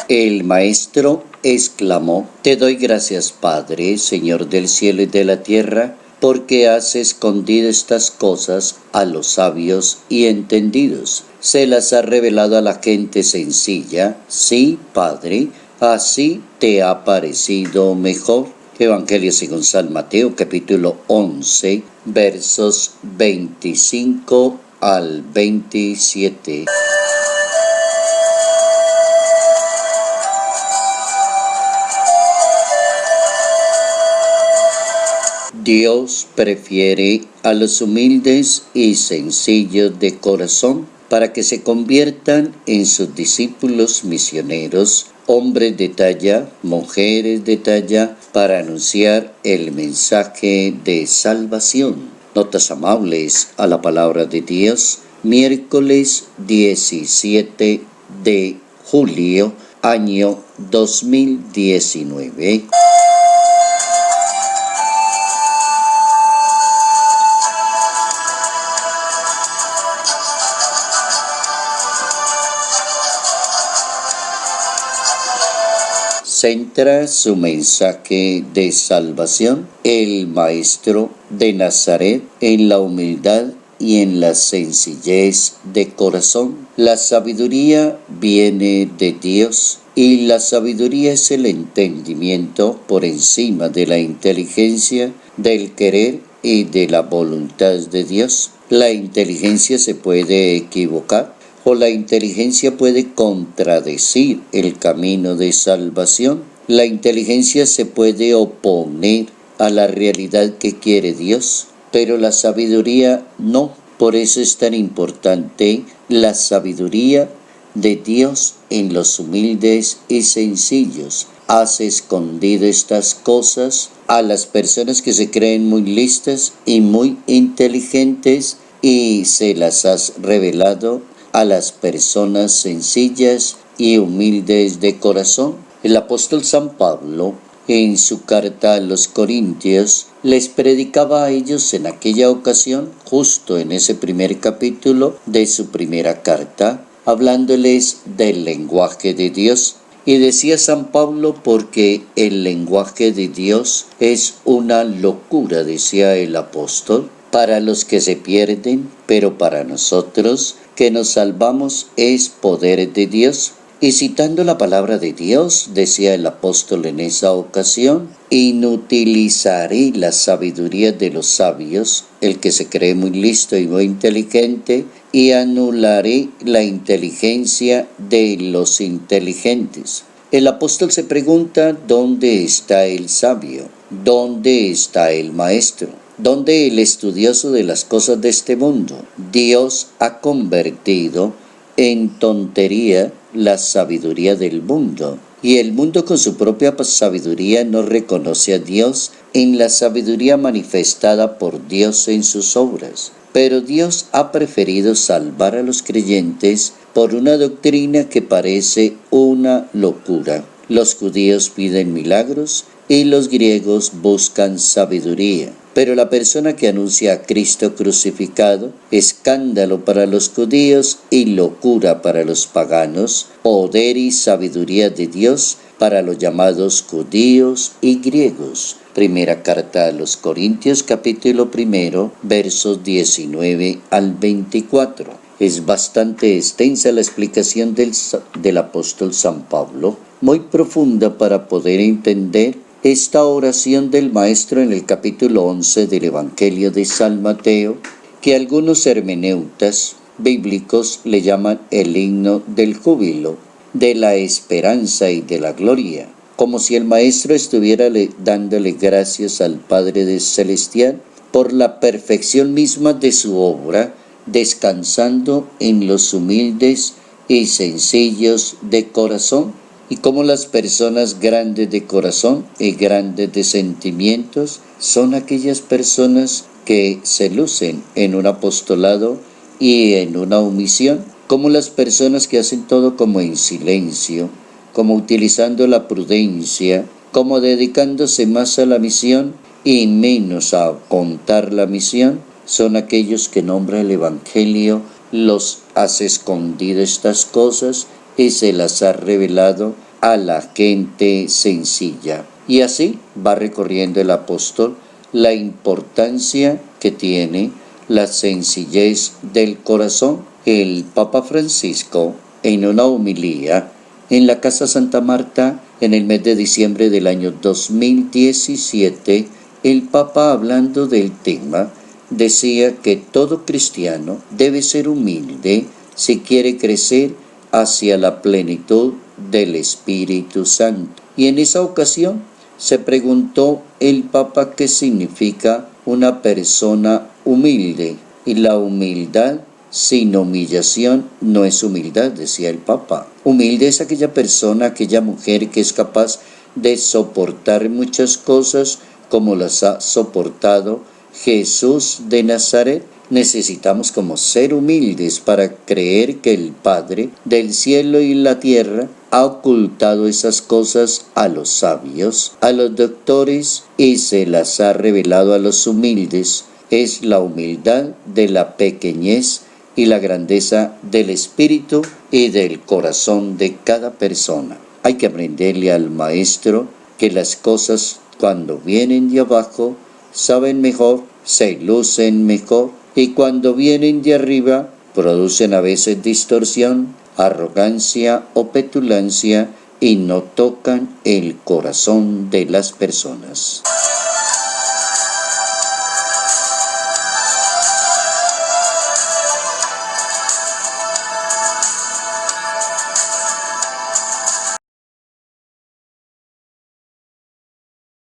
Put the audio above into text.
El maestro exclamó: Te doy gracias, Padre, Señor del cielo y de la tierra, porque has escondido estas cosas a los sabios y entendidos. Se las has revelado a la gente sencilla. Sí, Padre, así te ha parecido mejor. Evangelio según San Mateo, capítulo 11, versos 25 al 27. Dios prefiere a los humildes y sencillos de corazón para que se conviertan en sus discípulos misioneros, hombres de talla, mujeres de talla, para anunciar el mensaje de salvación. Notas amables a la palabra de Dios, miércoles 17 de julio, año 2019. Centra su mensaje de salvación el Maestro de Nazaret en la humildad y en la sencillez de corazón. La sabiduría viene de Dios y la sabiduría es el entendimiento por encima de la inteligencia, del querer y de la voluntad de Dios. La inteligencia se puede equivocar, o la inteligencia puede contradecir el camino de salvación. La inteligencia se puede oponer a la realidad que quiere Dios, pero la sabiduría no. Por eso es tan importante la sabiduría de Dios en los humildes y sencillos. Has escondido estas cosas a las personas que se creen muy listas y muy inteligentes y se las has revelado a las personas sencillas y humildes de corazón. El apóstol San Pablo, en su carta a los Corintios, les predicaba a ellos en aquella ocasión, justo en ese primer capítulo de su primera carta, hablándoles del lenguaje de Dios. Y decía San Pablo, porque el lenguaje de Dios es una locura, decía el apóstol, para los que se pierden, pero para nosotros que nos salvamos es poder de Dios. Y citando la palabra de Dios, decía el apóstol en esa ocasión: inutilizaré la sabiduría de los sabios, el que se cree muy listo y muy inteligente, y anularé la inteligencia de los inteligentes. El apóstol se pregunta: ¿dónde está el sabio? ¿Dónde está el maestro? ¿Dónde el estudioso de las cosas de este mundo? Dios ha convertido en tontería la sabiduría del mundo, y el mundo con su propia sabiduría no reconoce a Dios en la sabiduría manifestada por Dios en sus obras. Pero Dios ha preferido salvar a los creyentes por una doctrina que parece una locura. Los judíos piden milagros y los griegos buscan sabiduría. Pero la persona que anuncia a Cristo crucificado, escándalo para los judíos y locura para los paganos, poder y sabiduría de Dios para los llamados judíos y griegos. Primera carta a los Corintios, capítulo 1, versos 19 al 24. Es bastante extensa la explicación del apóstol San Pablo, muy profunda para poder entender esta oración del Maestro en el capítulo 11 del Evangelio de San Mateo, que algunos hermeneutas bíblicos le llaman el himno del júbilo, de la esperanza y de la gloria, como si el Maestro estuviera dándole gracias al Padre Celestial por la perfección misma de su obra, descansando en los humildes y sencillos de corazón. Y como las personas grandes de corazón y grandes de sentimientos son aquellas personas que se lucen en un apostolado y en una omisión, como las personas que hacen todo como en silencio, como utilizando la prudencia, como dedicándose más a la misión y menos a contar la misión, son aquellos que nombra el Evangelio: los has escondido estas cosas y se las ha revelado a la gente sencilla. Y así va recorriendo el apóstol la importancia que tiene la sencillez del corazón. El Papa Francisco, en una homilía en la Casa Santa Marta en el mes de diciembre del año 2017, el Papa, hablando del tema, decía que todo cristiano debe ser humilde si quiere crecer hacia la plenitud del Espíritu Santo. Y en esa ocasión se preguntó el Papa qué significa una persona humilde. Y la humildad sin humillación no es humildad, decía el Papa. Humilde es aquella persona, aquella mujer que es capaz de soportar muchas cosas como las ha soportado Jesús de Nazaret. Necesitamos como ser humildes para creer que el Padre del cielo y la tierra ha ocultado esas cosas a los sabios, a los doctores, y se las ha revelado a los humildes. Es la humildad de la pequeñez y la grandeza del espíritu y del corazón de cada persona. Hay que aprenderle al maestro que las cosas cuando vienen de abajo saben mejor, se lucen mejor, y cuando vienen de arriba producen a veces distorsión, arrogancia o petulancia y no tocan el corazón de las personas.